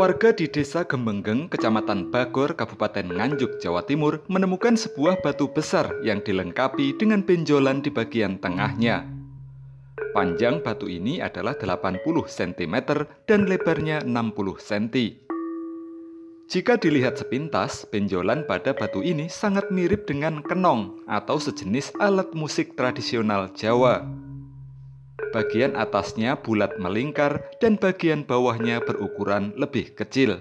Warga di Desa Gemenggeng, Kecamatan Bagor, Kabupaten Nganjuk, Jawa Timur menemukan sebuah batu besar yang dilengkapi dengan benjolan di bagian tengahnya. Panjang batu ini adalah 80 cm dan lebarnya 60 cm. Jika dilihat sepintas, benjolan pada batu ini sangat mirip dengan kenong atau sejenis alat musik tradisional Jawa. Bagian atasnya bulat melingkar dan bagian bawahnya berukuran lebih kecil.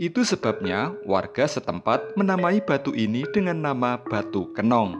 Itu sebabnya warga setempat menamai batu ini dengan nama batu kenong.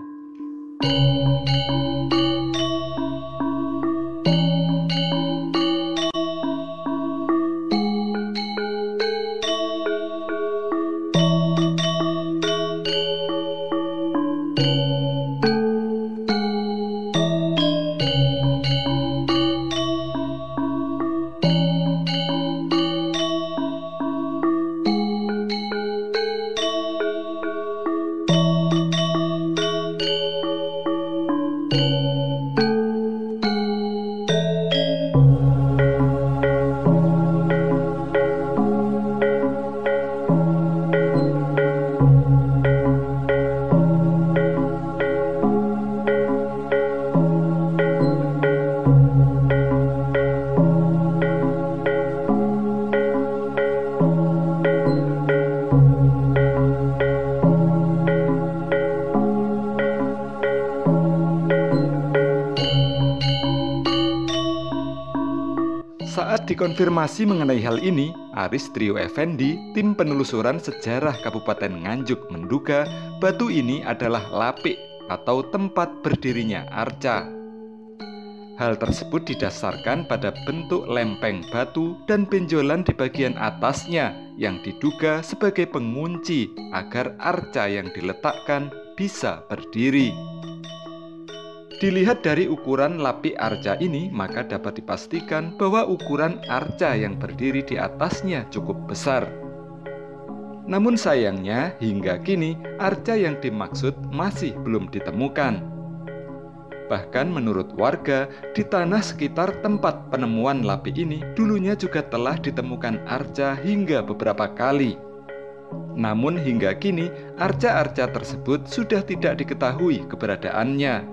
Saat dikonfirmasi mengenai hal ini, Aris Trio Effendi, tim penelusuran sejarah Kabupaten Nganjuk menduga batu ini adalah lapik atau tempat berdirinya arca. Hal tersebut didasarkan pada bentuk lempeng batu dan benjolan di bagian atasnya yang diduga sebagai pengunci agar arca yang diletakkan bisa berdiri. Dilihat dari ukuran lapik arca ini, maka dapat dipastikan bahwa ukuran arca yang berdiri di atasnya cukup besar. Namun sayangnya, hingga kini arca yang dimaksud masih belum ditemukan. Bahkan menurut warga, di tanah sekitar tempat penemuan lapik ini dulunya juga telah ditemukan arca hingga beberapa kali. Namun hingga kini, arca-arca tersebut sudah tidak diketahui keberadaannya.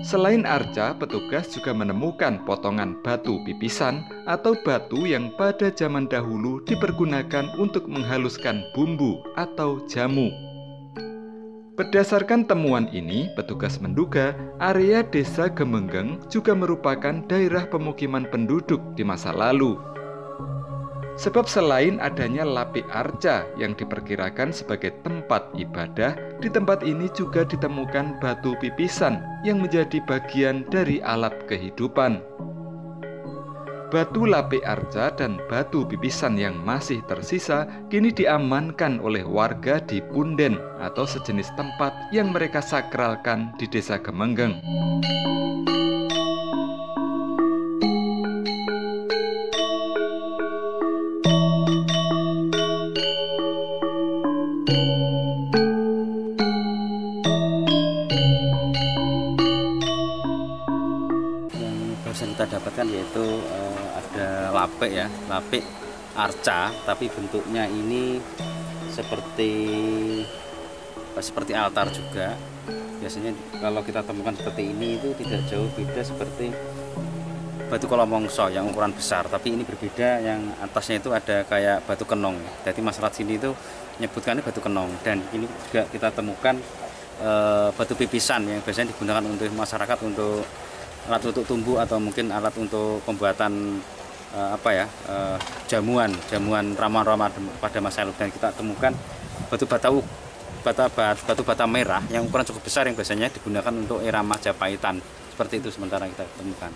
Selain arca, petugas juga menemukan potongan batu pipisan atau batu yang pada zaman dahulu dipergunakan untuk menghaluskan bumbu atau jamu. Berdasarkan temuan ini, petugas menduga area Desa Gemenggeng juga merupakan daerah pemukiman penduduk di masa lalu. Sebab selain adanya lapik arca yang diperkirakan sebagai tempat ibadah, di tempat ini juga ditemukan batu pipisan yang menjadi bagian dari alat kehidupan. Batu lapik arca dan batu pipisan yang masih tersisa kini diamankan oleh warga di punden atau sejenis tempat yang mereka sakralkan di Desa Gemenggeng. Yang kita dapatkan yaitu ada lapik ya, lapik arca, tapi bentuknya ini seperti altar juga. Biasanya kalau kita temukan seperti ini itu tidak jauh beda seperti batu kolomongso yang ukuran besar, tapi ini berbeda, yang atasnya itu ada kayak batu kenong. Jadi masyarakat sini itu menyebutkannya batu kenong. Dan ini juga kita temukan batu pipisan yang biasanya digunakan untuk masyarakat untuk alat untuk tumbuh atau mungkin alat untuk pembuatan jamuan ramuan-ramuan pada masa lalu. Dan kita temukan batu bata merah yang ukuran cukup besar yang biasanya digunakan untuk era Majapaitan. Seperti itu sementara kita temukan.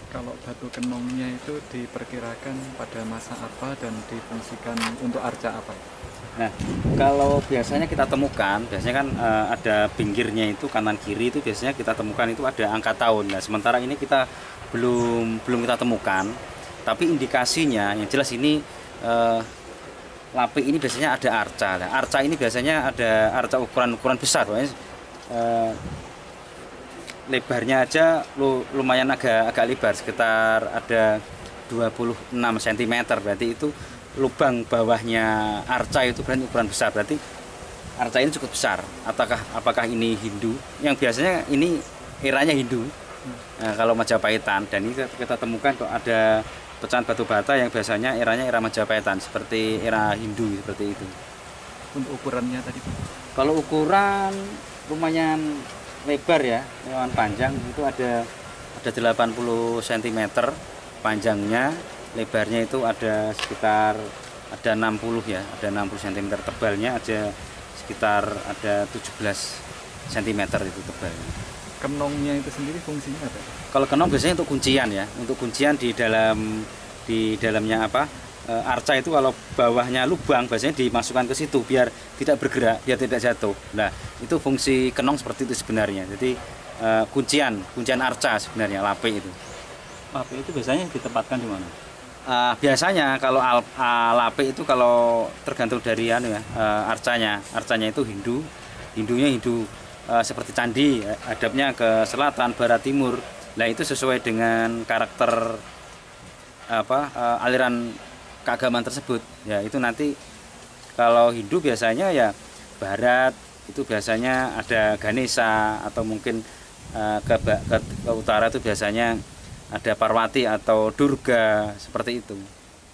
Kalau batu kenongnya itu diperkirakan pada masa apa dan difungsikan untuk arca apa? Nah, kalau biasanya kita temukan, biasanya kan ada pinggirnya itu kanan kiri itu biasanya kita temukan itu ada angka tahun. Nah, sementara ini kita belum kita temukan, tapi indikasinya yang jelas ini lape ini biasanya ada arca. Nah, arca ini biasanya ada arca ukuran besar, lebarnya aja lumayan agak lebar, sekitar ada 26 cm, berarti itu lubang bawahnya arca itu berarti ukuran besar, berarti arca ini cukup besar. Apakah ini Hindu? Yang biasanya ini eranya Hindu. Nah, kalau Majapahitan, dan ini kita temukan kok ada pecahan batu bata yang biasanya eranya era Majapahitan, seperti era Hindu seperti itu. Untuk ukurannya tadi, kalau ukuran lumayan lebar ya, lumayan panjang, itu ada 80 cm panjangnya, lebarnya itu ada sekitar 60 ya, ada 60 cm, tebalnya ada sekitar ada 17 cm itu tebalnya. Kenongnya itu sendiri fungsinya apa? Kalau kenong biasanya untuk kuncian ya, untuk kuncian di dalamnya apa? Arca itu kalau bawahnya lubang biasanya dimasukkan ke situ biar tidak bergerak, biar tidak jatuh. Nah, itu fungsi kenong seperti itu sebenarnya. Jadi kuncian arca sebenarnya, lape itu. Lape itu biasanya ditempatkan di mana? Biasanya kalau lape itu kalau tergantung dari arcanya itu Hindunya Hindu seperti candi, hadapnya ke selatan, barat, timur. Nah, itu sesuai dengan karakter aliran keagamaan tersebut. Ya, itu nanti kalau Hindu biasanya ya barat itu biasanya ada Ganesha, atau mungkin ke utara itu biasanya ada Parwati atau Durga, seperti itu.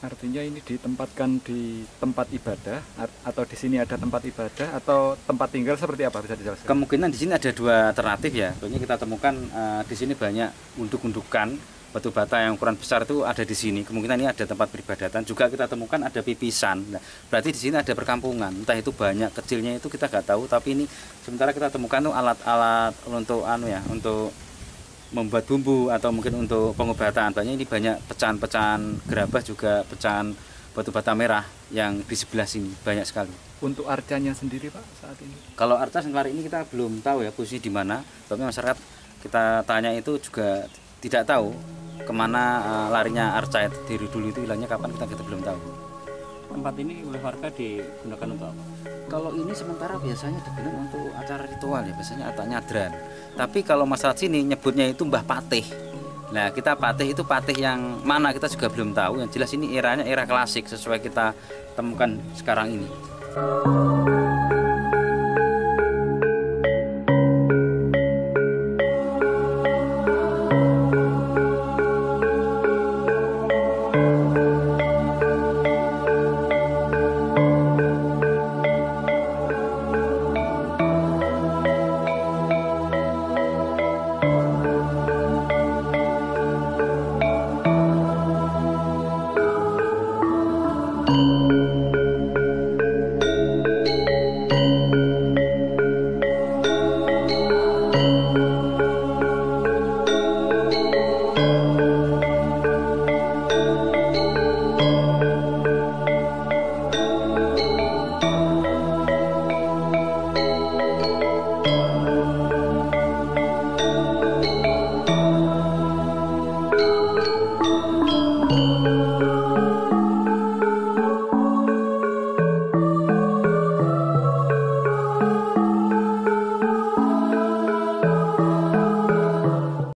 Artinya ini ditempatkan di tempat ibadah, atau di sini ada tempat ibadah, atau tempat tinggal, seperti apa, bisa dijelaskan? Kemungkinan di sini ada dua alternatif ya. Soalnya kita temukan di sini banyak unduk-undukan batu bata yang ukuran besar itu ada di sini. Kemungkinan ini ada tempat peribadatan. Juga kita temukan ada pipisan. Nah, berarti di sini ada perkampungan. Entah itu banyak kecilnya itu kita nggak tahu. Tapi ini sementara kita temukan tuh alat-alat untuk untuk membuat bumbu atau mungkin untuk pengobatan. Banyak ini banyak pecahan-pecahan gerabah, juga pecahan batu bata merah yang di sebelah sini banyak sekali. Untuk arcanya sendiri Pak saat ini? Kalau arca sementara ini kita belum tahu ya posisi di mana. Tapi masyarakat kita tanya itu juga tidak tahu kemana larinya arca dari dulu itu, hilangnya kapan kita belum tahu. Tempat ini oleh warga digunakan untuk apa? Kalau ini sementara biasanya digunakan untuk acara ritual ya, biasanya atau nyadran. Tapi kalau masyarakat sini nyebutnya itu Mbah Patih. Nah, kita patih itu patih yang mana kita juga belum tahu. Yang jelas ini eranya era klasik sesuai kita temukan sekarang ini.